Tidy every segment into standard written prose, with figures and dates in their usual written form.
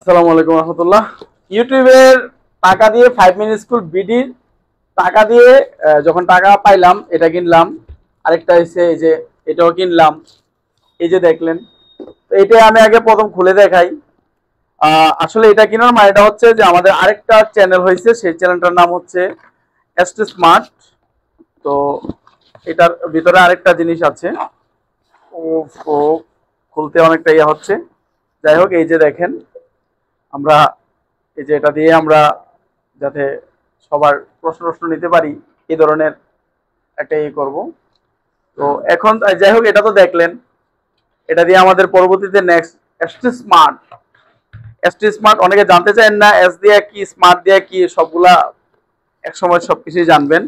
আসসালামু আলাইকুম রহমতুল্লাহ। ইউটিউবের টাকা দিয়ে 5 মিনিট স্কুল বিডির টাকা দিয়ে যখন টাকা পাইলাম এটা কিনলাম, আরেকটা হচ্ছে এই যে এটাও কিনলাম। এই যে দেখলেন, তো এটা আমি আগে প্রথম খুলে দেখাই। আসলে এটা কেনার মানেটা হচ্ছে যে আমাদের আরেকটা চ্যানেল হয়েছে, সেই চ্যানেলটার নাম হচ্ছে এসটি স্মার্ট। তো এটার ভিতরে আরেকটা জিনিস আছে, ও ও খুলতে অনেকটা ইয়ে হচ্ছে। যাই হোক, এই যে দেখেন, আমরা এই যে এটা দিয়ে আমরা যাতে সবার প্রশ্ন নিতে পারি এই ধরনের একটা ইয়ে করবো। তো এখন যাই হোক, এটা তো দেখলেন, এটা দিয়ে আমাদের পরবর্তীতে নেক্সট এসটি স্মার্ট অনেকে জানতে চান না এস দিয়ে কি স্মার্ট দিয়ে কি, সবগুলা একসময় সবকিছুই জানবেন।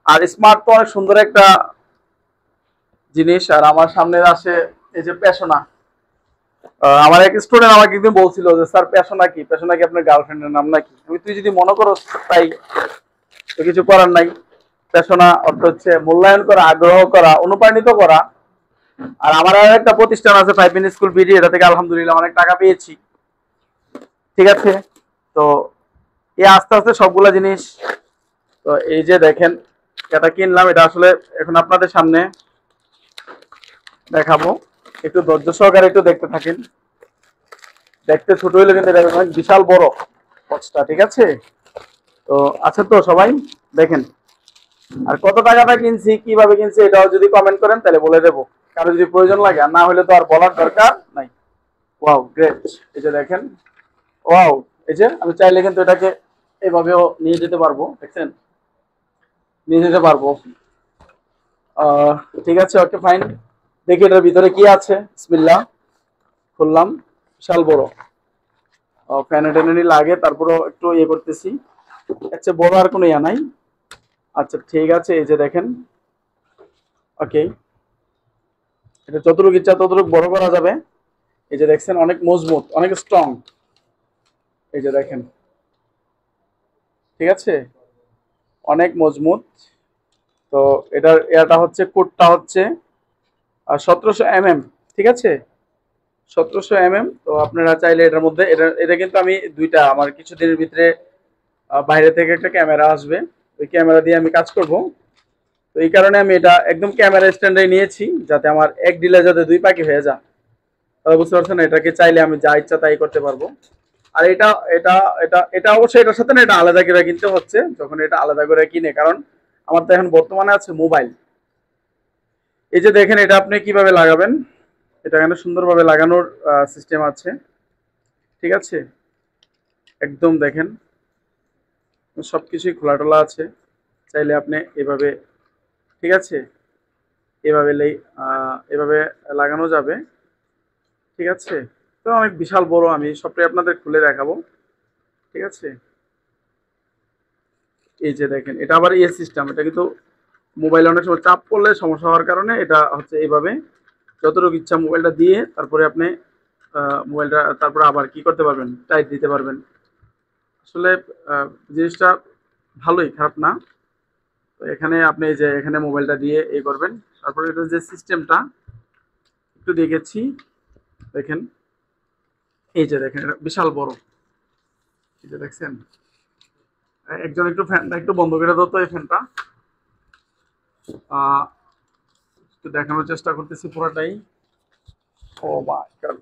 আর স্মার্ট তো অনেক সুন্দর একটা জিনিস। আর আমার সামনে আসে এই যে পেশনা। আমার এক স্টুডেন্ট আমাকে একদিন বলছিল যে স্যার পেশনা কি, পেশনা কি আপনার গার্লফ্রেন্ডের নাম নাকি? তুই যদি মনে করো তাই, তো কিছু করার নাই। পেশনা অর্থ হচ্ছে মূল্যায়ন করা, আগ্রহ করা, অনুপ্রাণিত করা। আর আমার আর একটা প্রতিষ্ঠান আছে 5 মিনিট স্কুল বিডি, এটা থেকে আলহামদুলিল্লাহ অনেক টাকা পেয়েছি। ঠিক আছে, তো এই আস্তে আস্তে সবগুলা জিনিস। তো এই যে দেখেন, এটা কিনলাম, এটা আসলে এখন আপনাদের সামনে দেখাবো। একটু ধৈর্য সহকারে একটু দেখতে থাকেন। দেখতে ছোট হইলে কিন্তু এটা অনেক বিশাল বড় বক্সটা। ঠিক আছে, তো আচ্ছা, তো সবাই দেখেন। আর কত টাকাটা কিনছি, কিভাবে কিনছি, এটাও যদি কমেন্ট করেন তাহলে বলে দেবো, কারো যদি প্রয়োজন লাগে। আর না হলে তো আর বলার দরকার নাই। ওয়াও গ্রেট, এই যে দেখেন, ওয়াও। এই যে আমি চাইলে কিন্তু এটাকে এভাবেও নিয়ে যেতে পারবো, দেখছেন, নিয়ে যেতে পারবো। আহ ঠিক আছে, ওকে ফাইন। দেখি এটার ভিতরে কি আছে। বিসমিল্লাহ, খুললাম। বিশাল বড়, ফ্যানে টেনে লাগে, তারপরেও একটু ইয়ে করতেছি। আচ্ছা, বড় আর কোনো ইয়া নাই। আচ্ছা ঠিক আছে, এই যে দেখেন, ওকে, এটা যতটুকু ইচ্ছা ততটুকু বড় করা যাবে। এই যে দেখছেন, অনেক মজবুত, অনেক স্ট্রং। এই যে দেখেন, ঠিক আছে, অনেক মজবুত। তো এটা হচ্ছে কোডটা হচ্ছে 1700 mm। ঠিক আছে, 1700 mm। তো আপনারা চাইলে এটার মধ্যে এটা এটা কিন্তু আমি দুইটা, আমার কিছুদিনের ভিতরে বাইরে থেকে একটা ক্যামেরা আসবে, ওই ক্যামেরা দিয়ে আমি কাজ করব। তো এই কারণে আমি এটা একদম ক্যামেরা স্ট্যান্ডে নিয়েছি, যাতে আমার এক ডিলে যাতে দুই পাখি হয়ে যায়। তাহলে বুঝতে পারছেন, এটাকে চাইলে আমি যা ইচ্ছা তাই করতে পারবো। আর এটা এটা এটা এটা অবশ্যই এটার সাথে না, এটা আলাদা করে কিনতে হচ্ছে। যখন এটা আলাদা করে কিনে, কারণ আমার তো এখন বর্তমানে আছে মোবাইল। এই যে দেখেন, এটা আপনি কিভাবে লাগাবেন, এটা এখানে সুন্দরভাবে লাগানোর সিস্টেম আছে। ঠিক আছে, একদম দেখেন সবকিছুই খোলা টোলা আছে। চাইলে আপনি এভাবে, ঠিক আছে, এভাবে এভাবে লাগানো যাবে। ঠিক আছে, তো অনেক বিশাল বড়, আমি সবটাই আপনাদের খুলে দেখাবো। ঠিক আছে, এই যে দেখেন, এটা আবার ইয়ে সিস্টেম। এটা কিন্তু মোবাইলে অনেক সময় চাপ পড়লে সমস্যা হওয়ার কারণে এটা হচ্ছে এইভাবে যতটুকু ইচ্ছা মোবাইলটা দিয়ে তারপরে আপনি মোবাইলটা তারপরে আবার কি করতে পারবেন, টাইট দিতে পারবেন। আসলে জিনিসটা ভালোই, খারাপ না। তো এখানে আপনি এই যে এখানে মোবাইলটা দিয়ে এই করবেন। তারপরে এটা যে সিস্টেমটা একটু দেখেছি, দেখেন, এই যে দেখেন, এটা বিশাল বড়। এই যে দেখছেন, একজন একটু ফ্যানটা একটু বন্ধ করে দাও তো, এই ফ্যানটা একটু দেখানোর চেষ্টা করতেছি পুরোটাই। ও মাই গড,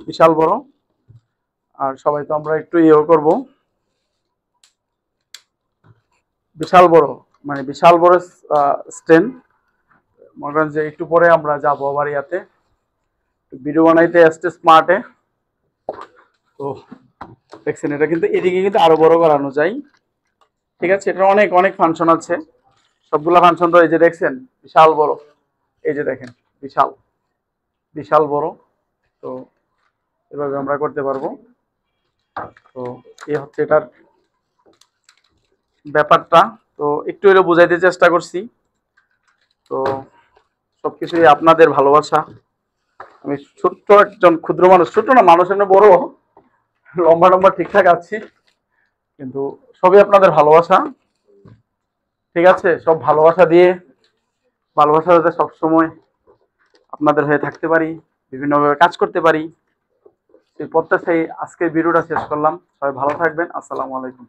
বিশাল বড়। আর সবাই তো আমরা একটু ইয়েও করব, বিশাল বড়, মানে বিশাল বড় স্ট্যান্ড। মনে করেন যে একটু পরে আমরা যাবো আবার ইয়াতে ভিডিও বানাইতে আসতে স্মার্টে। তো দেখছেন, এটা কিন্তু এদিকে কিন্তু আরো বড় করানো যায়। ঠিক আছে, এটা অনেক অনেক ফাংশন আছে, সবগুলা ফাংশন তো এই যে দেখছেন বিশাল বড়। এই যে দেখেন, বিশাল বিশাল বড়। তো এভাবে আমরা করতে পারবো। তো এই হচ্ছে এটার ব্যাপারটা। তো একটু এর বুঝাইতে চেষ্টা করছি। তো সবকিছুই আপনাদের ভালোবাসা। আমি ছোট্ট একজন ক্ষুদ্র মানুষ, ছোট্ট না, মানুষ এমনি বড়, লম্বা লম্বা ঠিকঠাক আছি, কিন্তু সবই আপনাদের ভালোবাসা। ঠিক আছে, সব ভালোবাসা দিয়ে, ভালোবাসা যাতে সবসময় আপনাদের হয়ে থাকতে পারি, বিভিন্নভাবে কাজ করতে পারি, এই প্রত্যাশায় আজকের ভিডিওটা শেষ করলাম। সবাই ভালো থাকবেন। আসসালামু আলাইকুম।